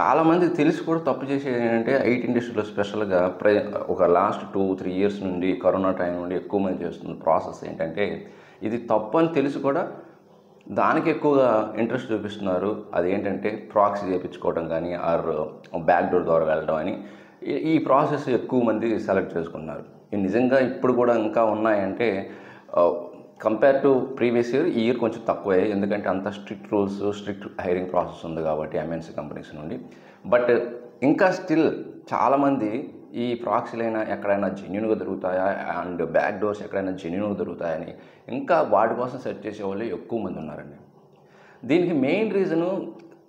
చాలామందికి తెలిసి కూడా తప్పు చేసేది ఏంటంటే ఐటీ ఇండస్ట్రీలో స్పెషల్గా ఒక లాస్ట్ 2-3 ఇయర్స్ నుండి కరోనా టైం నుండి ఎక్కువ మంది చేస్తున్న ప్రాసెస్ ఏంటంటే ఇది తప్పు అని తెలిసి కూడా దానికి ఎక్కువగా ఇంట్రెస్ట్ చూపిస్తున్నారు. అదేంటంటే ప్రాక్సీ చేయించుకోవడం కానీ ఆర్ బ్యాక్ డోర్ ద్వారా వెళ్ళడం అని ఈ ప్రాసెస్ ఎక్కువ మంది సెలెక్ట్ చేసుకున్నారు. ఇవి నిజంగా ఇప్పుడు కూడా ఇంకా ఉన్నాయంటే కంపేర్ టు ప్రీవియస్ ఇయర్ కొంచెం తక్కువే, ఎందుకంటే అంత strict rules strict hiring process ఉంది కాబట్టి ఎంఎన్సీ కంపెనీస్ నుండి. బట్ ఇంకా స్టిల్ చాలామంది ఈ ప్రాక్సీలైనా ఎక్కడైనా జెన్యూన్గా దొరుకుతాయా అండ్ బ్యాక్ డోర్స్ ఎక్కడైనా జెన్యూన్గా దొరుకుతాయని ఇంకా వాటి కోసం సెర్చ్ చేసే వాళ్ళు ఎక్కువ మంది ఉన్నారండి. దీనికి మెయిన్ రీజను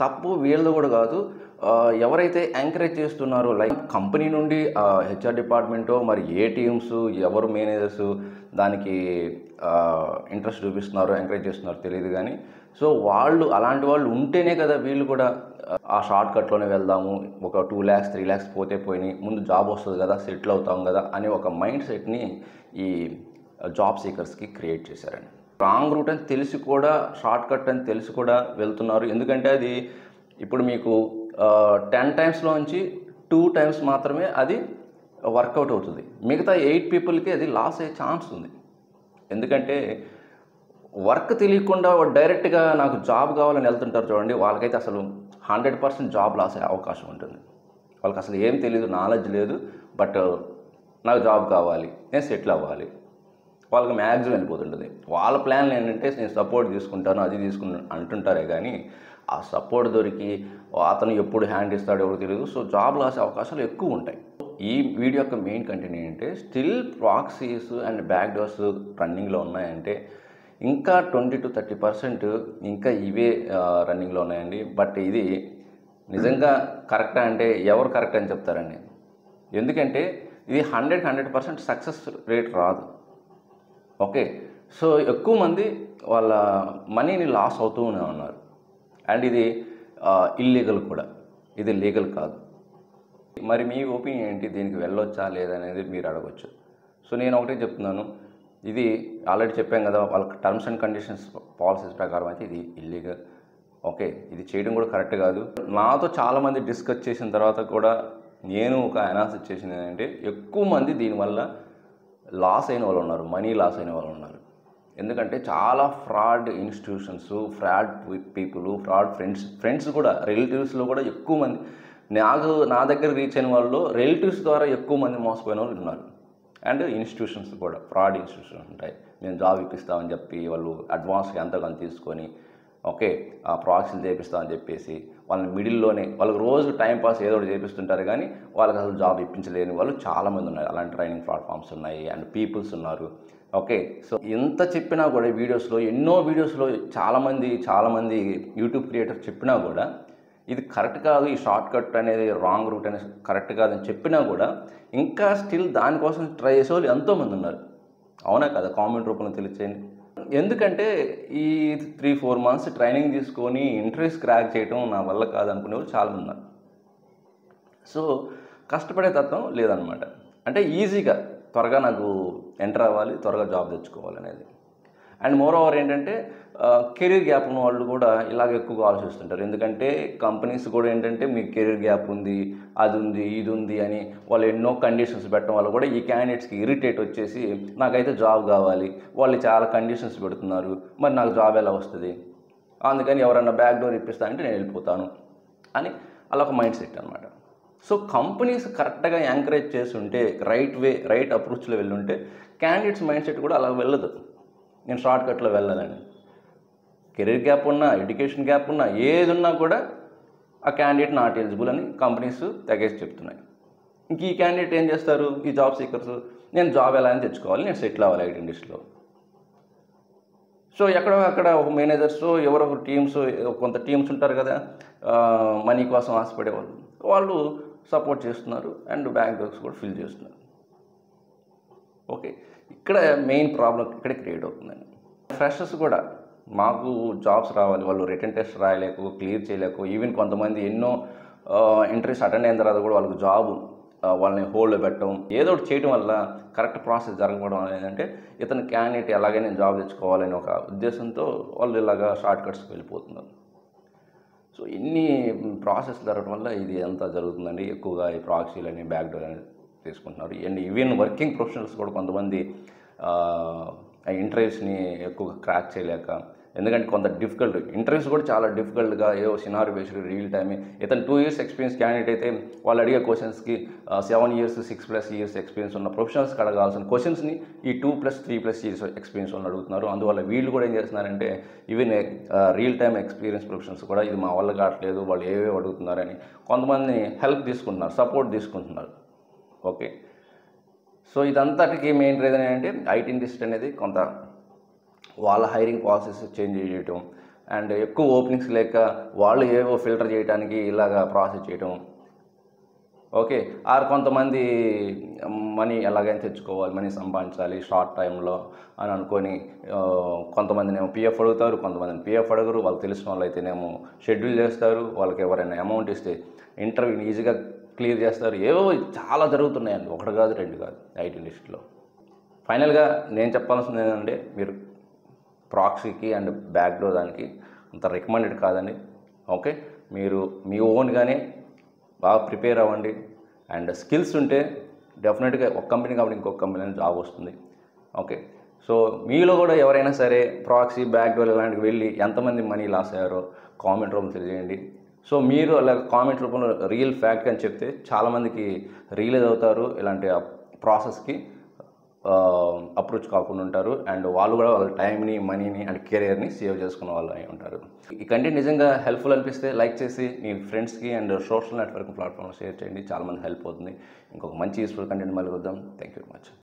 తప్పు వీళ్ళది కూడా కాదు, ఎవరైతే ఎంకరేజ్ చేస్తున్నారో లైక్ కంపెనీ నుండి హెచ్ఆర్ డిపార్ట్మెంటో మరి ఏ టీమ్స్ ఎవరు మేనేజర్స్ దానికి ఇంట్రెస్ట్ చూపిస్తున్నారో ఎంకరేజ్ చేస్తున్నారో తెలియదు కానీ సో వాళ్ళు అలాంటి వాళ్ళు ఉంటేనే కదా వీళ్ళు కూడా ఆ షార్ట్ కట్లోనే వెళ్దాము, ఒక 2 lakhs 3 lakhs పోతే పోయినాయి, ముందు జాబ్ వస్తుంది కదా, సెటిల్ అవుతాం కదా అనే ఒక మైండ్ సెట్ని ఈ జాబ్ సీకర్స్కి క్రియేట్ చేశారండి. రాంగ్ రూట్ అని తెలిసి కూడా షార్ట్ కట్ అని తెలిసి కూడా వెళ్తున్నారు. ఎందుకంటే అది ఇప్పుడు మీకు 10 times-లోంచి 2 times మాత్రమే అది వర్కౌట్ అవుతుంది. మిగతా 8 peopleకి అది లాస్ అయ్యే ఛాన్స్ ఉంది. ఎందుకంటే వర్క్ తెలియకుండా డైరెక్ట్గా నాకు జాబ్ కావాలని వెళ్తుంటారు చూడండి, వాళ్ళకైతే అసలు 100% జాబ్ లాస్ అయ్యే అవకాశం ఉంటుంది. వాళ్ళకి అసలు ఏం తెలియదు, నాలెడ్జ్ లేదు, బట్ నాకు జాబ్ కావాలి, నేను సెటిల్ అవ్వాలి, వాళ్ళకి మ్యాక్సిమం వెళ్ళిపోతుంటుంది. వాళ్ళ ప్లాన్లు ఏంటంటే నేను సపోర్ట్ తీసుకుంటాను అది తీసుకుంటాను అంటుంటారే కానీ ఆ సపోర్ట్ దొరికి అతను ఎప్పుడు హ్యాండ్ ఇస్తాడో ఎవరు తెలియదు. సో జాబ్ లాస్ అవకాశాలు ఎక్కువ ఉంటాయి. ఈ వీడియో యొక్క మెయిన్ కంటెంట్ ఏంటంటే still proxies and back doors రన్నింగ్లో ఉన్నాయంటే ఇంకా 20-30% ఇంకా ఇవే రన్నింగ్లో ఉన్నాయండి. బట్ ఇది నిజంగా కరెక్టా అంటే ఎవరు కరెక్ట్ అని చెప్తారండి. ఎందుకంటే ఇది 100% సక్సెస్ రేట్ రాదు. ఓకే, సో ఎక్కువ మంది వాళ్ళ మనీని లాస్ అవుతూనే ఉన్నారు. అండ్ ఇది ఇల్లీగల్ కూడా, ఇది లీగల్ కాదు. మరి మీ ఒపీనియన్ ఏంటి, దీనికి వెళ్ళొచ్చా లేదనేది మీరు అడగచ్చు. సో నేను ఒకటే చెప్తున్నాను, ఇది ఆల్రెడీ చెప్పాం కదా, వాళ్ళకి టర్మ్స్ అండ్ కండిషన్స్ పాలసీస్ ప్రకారం అయితే ఇది ఇల్లీగల్. ఓకే, ఇది చేయడం కూడా కరెక్ట్ కాదు. నాతో చాలామంది డిస్కస్ చేసిన తర్వాత కూడా నేను ఒక అనాలిసిస్ చేసింది ఏంటంటే ఎక్కువ మంది దీనివల్ల లాస్ అయిన వాళ్ళు ఉన్నారు, మనీ లాస్ అయిన వాళ్ళు ఉన్నారు. ఎందుకంటే చాలా fraud institutions, fraud people, fraud friends కూడా రిలేటివ్స్లో కూడా ఎక్కువ మంది నా దగ్గర రీచ్ అయిన వాళ్ళు రిలేటివ్స్ ద్వారా ఎక్కువ మంది మోసపోయిన వాళ్ళు ఉన్నారు. అండ్ ఇన్స్టిట్యూషన్స్ కూడా ఫ్రాడ్ ఇన్స్టిట్యూషన్స్ ఉంటాయి, మేము జాబ్ ఇప్పిస్తామని చెప్పి వాళ్ళు అడ్వాన్స్గా ఎంతగానో తీసుకొని ఓకే ఆ ప్రాక్సీలు చేపిస్తామని చెప్పేసి వాళ్ళని మిడిల్లోనే వాళ్ళకి రోజు టైంపాస్ ఏదో ఒకటి చేపిస్తుంటారు కానీ వాళ్ళకి అసలు జాబ్ ఇప్పించలేని వాళ్ళు చాలామంది ఉన్నారు. అలాంటి ట్రైనింగ్ ప్లాట్ఫామ్స్ ఉన్నాయి అండ్ పీపుల్స్ ఉన్నారు. ఓకే, సో ఎంత చెప్పినా కూడా ఎన్నో వీడియోస్లో చాలామంది యూట్యూబ్ క్రియేటర్ చెప్పినా కూడా ఇది కరెక్ట్ కాదు, ఈ షార్ట్ కట్ అనేది రాంగ్ రూట్ అనేది కరెక్ట్ కాదని చెప్పినా కూడా ఇంకా స్టిల్ దానికోసం ట్రై చేసే వాళ్ళు ఎంతోమంది ఉన్నారు. అవునా కదా, కామెంట్ రూపంలో తెలియచేయండి. ఎందుకంటే ఈ 3-4 months ట్రైనింగ్ తీసుకొని ఇంటర్వ్యూస్ క్రాక్ చేయడం నా వల్ల కాదనుకునే వాళ్ళు చాలామంది ఉన్నారు. సో కష్టపడే తత్వం లేదనమాట. అంటే ఈజీగా త్వరగా నాకు ఎంటర్ అవ్వాలి, త్వరగా జాబ్ తెచ్చుకోవాలి అనేది. అండ్ మోర్ ఓవర్ ఏంటంటే కెరీర్ గ్యాప్ ఉన్న వాళ్ళు కూడా ఇలాగ ఎక్కువగా ఆలోచిస్తుంటారు. ఎందుకంటే కంపెనీస్ కూడా ఏంటంటే మీకు కెరీర్ గ్యాప్ ఉంది, అది ఉంది, ఇది ఉంది అని వాళ్ళు ఎన్నో కండిషన్స్ పెట్టడం వల్ల కూడా ఈ క్యాండిడేట్స్కి ఇరిటేట్ వచ్చేసి నాకైతే జాబ్ కావాలి, వాళ్ళు చాలా కండిషన్స్ పెడుతున్నారు, మరి నాకు జాబ్ ఎలా వస్తుంది, అందుకని ఎవరన్నా బ్యాక్ డోర్ ఇప్పిస్తా అంటే నేను వెళ్ళిపోతాను అని అలా ఒక మైండ్ సెట్ అనమాట. సో కంపెనీస్ కరెక్ట్గా ఎంకరేజ్ చేసి ఉంటే రైట్ అప్రోచ్లో వెళ్ళుంటే క్యాండిడేట్స్ మైండ్ సెట్ కూడా అలా వెళ్ళదు, నేను షార్ట్ కట్లో వెళ్ళాలని. కెరీర్ గ్యాప్ ఉన్నా, ఎడ్యుకేషన్ గ్యాప్ ఉన్నా, ఏది ఉన్నా కూడా ఆ క్యాండిడేట్ నాట్ ఎలిజిబుల్ అని కంపెనీస్ తెగేసి చెప్తున్నాయి. ఇంక ఈ క్యాండిడేట్ ఏం చేస్తారు, ఈ జాబ్ సీకర్స్, నేను జాబ్ ఎలా అని తెచ్చుకోవాలి, నేను సెటిల్ అవ్వాలి ఐటీ ఇండస్ట్రీలో. సో ఎక్కడో అక్కడ ఒక మేనేజర్స్ ఎవరో ఒక కొంత టీమ్స్ ఉంటారు కదా, మనీ కోసం ఆశపడే వాళ్ళు సపోర్ట్ చేస్తున్నారు అండ్ బ్యాంక్ డోర్స్ కూడా ఫిల్ చేస్తున్నారు. ఓకే, ఇక్కడ మెయిన్ ప్రాబ్లం ఇక్కడే క్రియేట్ అవుతుందండి. ఫ్రెషర్స్ కూడా మాకు జాబ్స్ రావాలి, వాళ్ళు రిటర్న్ టెస్ట్ రాయలేకు, క్లియర్ చేయలేకు, ఈవెన్ కొంతమంది ఎన్నో ఇంటర్వ్యూస్ అటెండ్ అయిన తర్వాత కూడా వాళ్ళకి జాబ్ వాళ్ళని హోల్డ్లో పెట్టడం ఏదో ఒకటి చేయడం వల్ల కరెక్ట్ ప్రాసెస్ జరగకపోవడం ఏంటంటే ఇతని క్యాండిడేట్ ఎలాగైనా జాబ్ తెచ్చుకోవాలని ఒక ఉద్దేశంతో వాళ్ళు ఇలాగా షార్ట్ కట్స్కి వెళ్ళిపోతున్నారు. సో ఇన్ని ప్రాసెస్ జరగడం వల్ల ఇది అంతా జరుగుతుందండి. ఎక్కువగా ఈ ప్రాక్సీలని, బ్యాక్‌డోర్ అని తీసుకుంటున్నారు. అండ్ ఈవెన్ వర్కింగ్ ప్రొఫెషనల్స్ కూడా కొంతమంది ఆ ఇంటర్వ్యూస్‌ని ఎక్కువగా క్రాక్ చేయలేక, ఎందుకంటే కొంత డిఫికల్ట్ ఇంటర్వ్యూస్ కూడా చాలా డిఫికల్ట్‌గా ఏవో సినారియో బేస్డ్ రియల్ టైమ్. ఇతను 2 ఇయర్స్ ఎక్స్పీరియన్స్ క్యాండిడేట్ అయితే వాళ్ళు అడిగే క్వశ్చన్స్‌కి 7 ఇయర్స్, 6+ ఇయర్స్ ఎక్స్పీరియన్స్ ఉన్న ప్రొఫెషనల్స్‌కి అడగాల్సిన క్వశ్చన్స్‌ని ఈ 2+, 3+ ఇయర్స్ ఎక్స్పీరియన్స్ వాళ్ళని అడుగుతున్నారు. అందువల్ల వీళ్ళు కూడా ఏం చేస్తున్నారంటే even real time experience professionals కూడా ఇది మా వల్ల కావట్లేదు, వాళ్ళు ఏవేవి అడుగుతున్నారని కొంతమంది హెల్ప్ తీసుకుంటున్నారు, సపోర్ట్ తీసుకుంటున్నారు. ఓకే. సో ఇదంతటికి మెయిన్ రీజన్ ఏంటంటే ఐటీ ఇండస్ట్రీ అనేది కొంత వాళ్ళ హైరింగ్ ప్రాసెస్ చేంజ్ చేయటం, అండ్ ఎక్కువ ఓపెనింగ్స్ లేక వాళ్ళు ఏవో ఫిల్టర్ చేయడానికి ఇలాగా ప్రాసెస్ చేయటం. ఓకే. ఆర్ కొంతమంది మనీ ఎలాగైనా తెచ్చుకోవాలి, మనీ సంపాదించాలి షార్ట్ టైంలో అని అనుకొని కొంతమందినేమో పీఎఫ్ అడుగుతారు, కొంతమందిని పీఎఫ్ అడగరు. వాళ్ళకి తెలిసిన వాళ్ళు అయితేనేమో షెడ్యూల్ చేస్తారు, వాళ్ళకి ఎవరైనా అమౌంట్ ఇస్తే ఇంటర్వ్యూని ఈజీగా క్లియర్ చేస్తారు. ఏవో చాలా జరుగుతున్నాయండి, ఒకటి కాదు, రెండు కాదు ఐటీ ఇండస్ట్రీలో. ఫైనల్గా నేను చెప్పాల్సింది ఏంటంటే మీరు ప్రాక్సీకి అండ్ బ్యాక్‌డోర్ దానికి అంత రికమెండెడ్ కాదండి. ఓకే. మీరు మీ ఓన్గానే బాగా ప్రిపేర్ అవ్వండి. అండ్ స్కిల్స్ ఉంటే డెఫినెట్గా ఒక కంపెనీ కాబట్టి ఇంకొక కంపెనీ జాబ్ వస్తుంది. ఓకే. సో మీలో కూడా ఎవరైనా సరే ప్రాక్సీ, బ్యాక్‌డోర్ ఇలాంటివి వెళ్ళి ఎంతమంది మనీ లాస్ అయ్యారో కామెంట్ రూపంలో తెలియజేయండి. సో మీరు అలా కామెంట్ రూపంలో రియల్ ఫ్యాక్ట్ అని చెప్తే చాలామందికి రియలైజ్ అవుతారు, ఇలాంటి ప్రాసెస్కి అప్రోచ్ కాకుండా ఉంటారు. అండ్ వాళ్ళు కూడా వాళ్ళ టైంని, మనీని అండ్ కెరియర్ని సేవ్ చేసుకున్న వాళ్ళు అయి ఉంటారు. ఈ కంటెంట్ నిజంగా హెల్ప్ఫుల్ అనిపిస్తే లైక్ చేసి మీ ఫ్రెండ్స్కి అండ్ సోషల్ నెట్వర్క్ ప్లాట్ఫామ్లో షేర్ చేయండి. చాలామంది హెల్ప్ అవుతుంది. ఇంకొక మంచి యూస్ఫుల్ కంటెంట్ మళ్ళీ వద్దాం. Thank you very much.